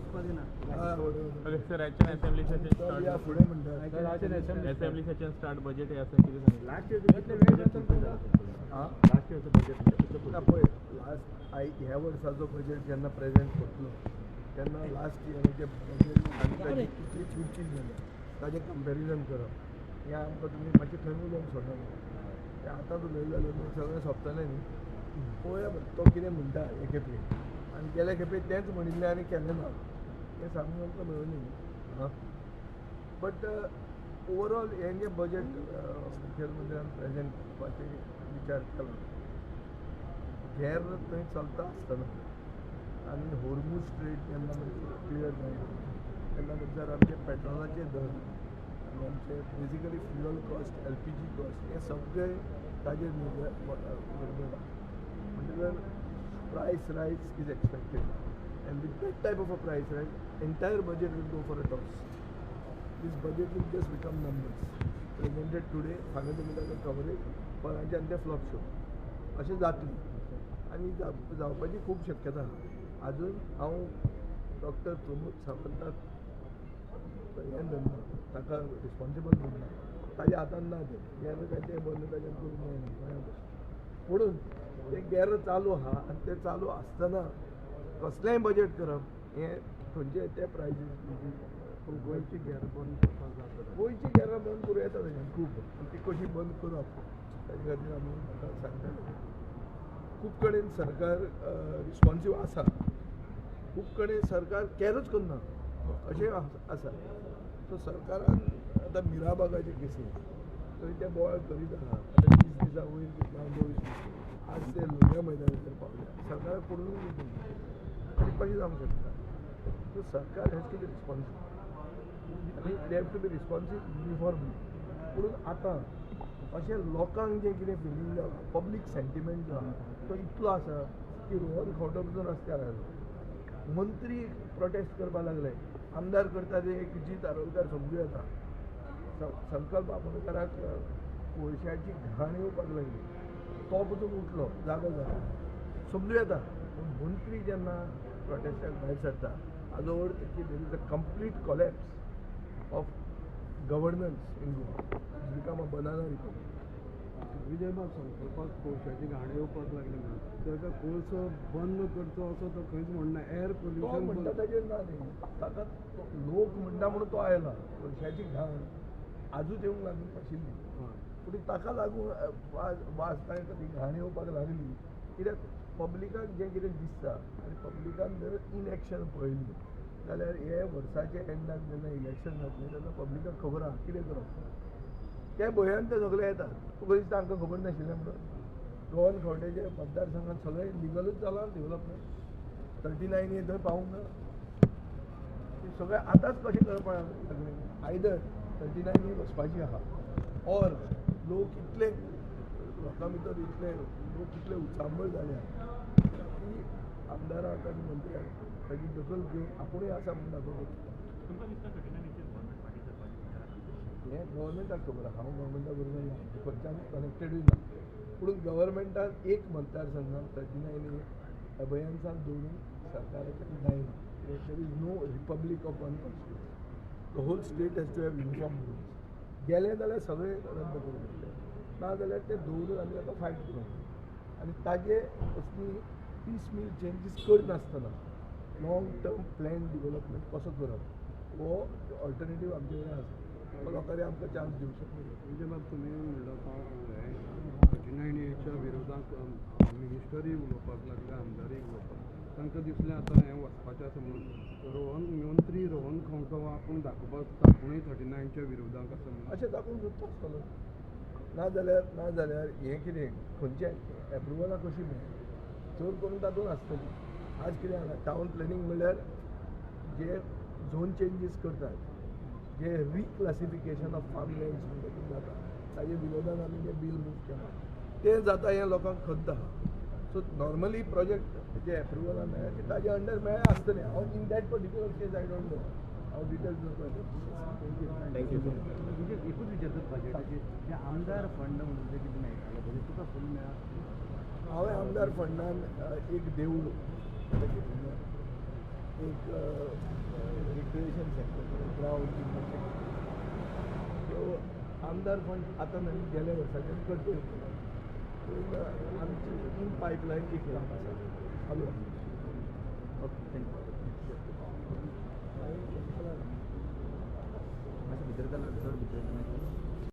Okay, sir, Rachel Assembly session start. या पुढे म्हणतात Assembly session start budget आहे असं किती सांगितलं? लास्ट ह्या वर्साचो बजेट जेन्ना प्रेझेंट करतलो तेन्ना लास्ट इयराचे बजेट आनी ताची कितली चुरचीत जाली ताजें कंपेरिजन करप हें आमकां तुमी मातशें थंय उलोवंक सोदना तें आतांच उलयलें जाल्यार सगळें सोंपतलें न्ही पळोवया तो कितें म्हणटा हे खेपे आनी गेल्या खेपे तेंच म्हणिल्लें आनी केलें ना हें सांगूंक आमकां मेळुनी हां बट ओवरऑल हें जें बजेट मुखेलमंत्र्यान प्रेझेंट करपाचें विचार केलो गैर थंय चलता आसतना आनी होर्मुज स्ट्रेट जेन्ना क्लियर जायना तेन्ना नंतर आमचे पेट्रोलाचे दर आनी आमचे basically fuel cost LPG cost हे सगळे ताजेर निर्भर म्हणटकर प्रायस रायज is expected and with that type of a price rise entire budget will go for a toss. This budget will just become numbers presented today फाल्यां तुमी ताका कवरेज परांचे आनी ते फ्लॉप शो अशें जातलें आनी जावपाची खूब शक्यता आहा आजून हांव डॉक्टर प्रमोद सावंताक हें धरना ताका रिस्पॉन्सिबल धरना ताज्या हातान ना तें गॅर काय तें बंद ताजें करूंक मेळना म्हणून तें गॅर चालू आहा आनी तें चालू आसतना कसलेंय बजेट करप हें खंयचे ते प्रायजीस गोंयची गॅर बंद करपाक जाता गोंयची गॅरां बंद करूं येता तेज्यान खूब आनी ती कशी बंद करप ताजे खातीर आमी ताका सांगता खूब कडेन सरकार रिस्पॉन्सीव आसा खूब कडेन सरकार कॅरच करना अशें आसा सो सरकारान आतां मिराबागाचे केसीस थंय ते बोवाळ करीत आहा आतां 20 दिसां वयर कितल्या 22 दीस आज ते लोलया मैदानाचेर पावल्या सरकाराक पडून आनी कशें जावंक शकता सो सरकार हॅज टू बी रिस्पॉन्सीव आनी they have to be responsive uniformly पूण आतां अशें लोकांक जें कितें फिलींग जालां पब्लीक सेंटिमेंट जो आहा तो इतलो आसा की रोहन खंवटो पसून रस्त्यार आयलो मंत्री प्रोटेस्ट करपाक लागले आमदार करता ते एक जीत आरोलकार समजूं येता संकल्प आमोणकाराक कोळशाची घाण येवपाक लागली तो पसून उठलो जागो जालो समजूं येता पूण मंत्री जेन्ना प्रोटेस्टाक भायर सरता हाजो अर्थ की there is a complete collapse of governance in Goa become a banana republic Vijay बाब संकल्पाक कोळशाची घाण येवपाक लागली म्हणून ताका कोळसो बंद करचो असो तो खंयच म्हणना एअर पोल्युशन म्हणटा ताजेर ना न्ही ताका लोक म्हणटा म्हणून तो आयला कोळशाची घाण आजूच येवंक लागून आशिल्ली पूण ताका लागून वाज ताका ती घाण येवपाक लागली कित्याक पब्लिकाक जें कितें दिसता आनी पब्लिकान जर इनएक्शन पळयली जाल्यार हे वर्साच्या एंडाक जेन्ना इलेक्शन जातलें तेन्ना पब्लिकाक खबर आहा कितें करप त्या भंयान ते सगळे येतात तुका दिसता हांकां खबर नाशिल्लें म्हणून रोहन खंवटेचे मतदारसंघात सगळें लिगलूच जाला डेव्हलपमेंट 39 हे थंय पावूंक ना ती सगळें आतांच कशें कळपाक लागलें आयदर 39 ही वचपाची आहा ऑर लोक इतले लोकां भितर इतले लोक इतले उचांबळ जाल्या की आमदाराक आनी मंत्र्याक ताची दखल घेवन आपुणूय आसा म्हणून दाखोवप हें गव्हर्मेंटाक खबर आहा हांव गव्हर्मेंटा बरोबर ना खंयच्यान कनेक्टेडूय ना पूण गव्हर्मेंटान एक मतदारसंघात 39 अभयांसान दवरूंक सरकाराच्यान जायना there is no republic of one constitution the whole state has to have uniform rules गेले जाल्यार सगळे रद्द करूंक शकले ना जाल्यार ते दवरून आमी ताका फायट करूंक आनी ताजे असली पीस चेंजीस करनासतना लॉंग टर्म प्लॅन डिवेलपमेंट कसो करप हो ऑल्टरनेटीव आमचे कडेन आसा लोकांनी आमकां चान्स दिवंक शकता म्हणजे बाब तुमी म्हणलो 39च्या विरोधाक मिनिस्टरी उलोवपाक लागले आमदारी उलोवपाक तांकां दिसलें आतां हें वचपाचें आसा म्हणून मंत्री रोहन खंवटो आपूण दाखोवपाक आपुणूय 39च्या विरोधाक आसा म्हणून अशें दाखोवंक सोदता आसतलो ना जाल्यार हें कितें खंयचें एप्रुवलां कशी मेळ्ळी चड करून तातूंत आसतली आज कितें जालां टावन प्लॅनिंग म्हणल्यार जे झोन चेंजीस करतात जे रिक्लासिफिकेशन ऑफ फार्म लँड्स म्हणटा जाता ताजे विरोधान आमी जें बील मूव केलां तें जाता हें लोकांक खंत आहा सो नॉर्मली प्रोजेक्ट जे एप्रुवलां मेळ्ळा ते ताजे अंडर मेळ्ळें आसतलें हांव in that particular case I don't know हांव डिटेल्स थँक्यू सर एकूच विचारतात बजेटाचे जे आमदार फंड म्हणून जे कितें मेळटाले पळय तुका फूल मेळ्ळा हांवें आमदार फंडान एक देवूळ एक रिक्रिएशन सेंटर तो आमदार फंड आता नाही गेल्या वर्साचे कट केले आमची इन पायपलायन एक काम आसा हॅलो ओके थँक्यू मातशें भितर जाल्यार चड भितर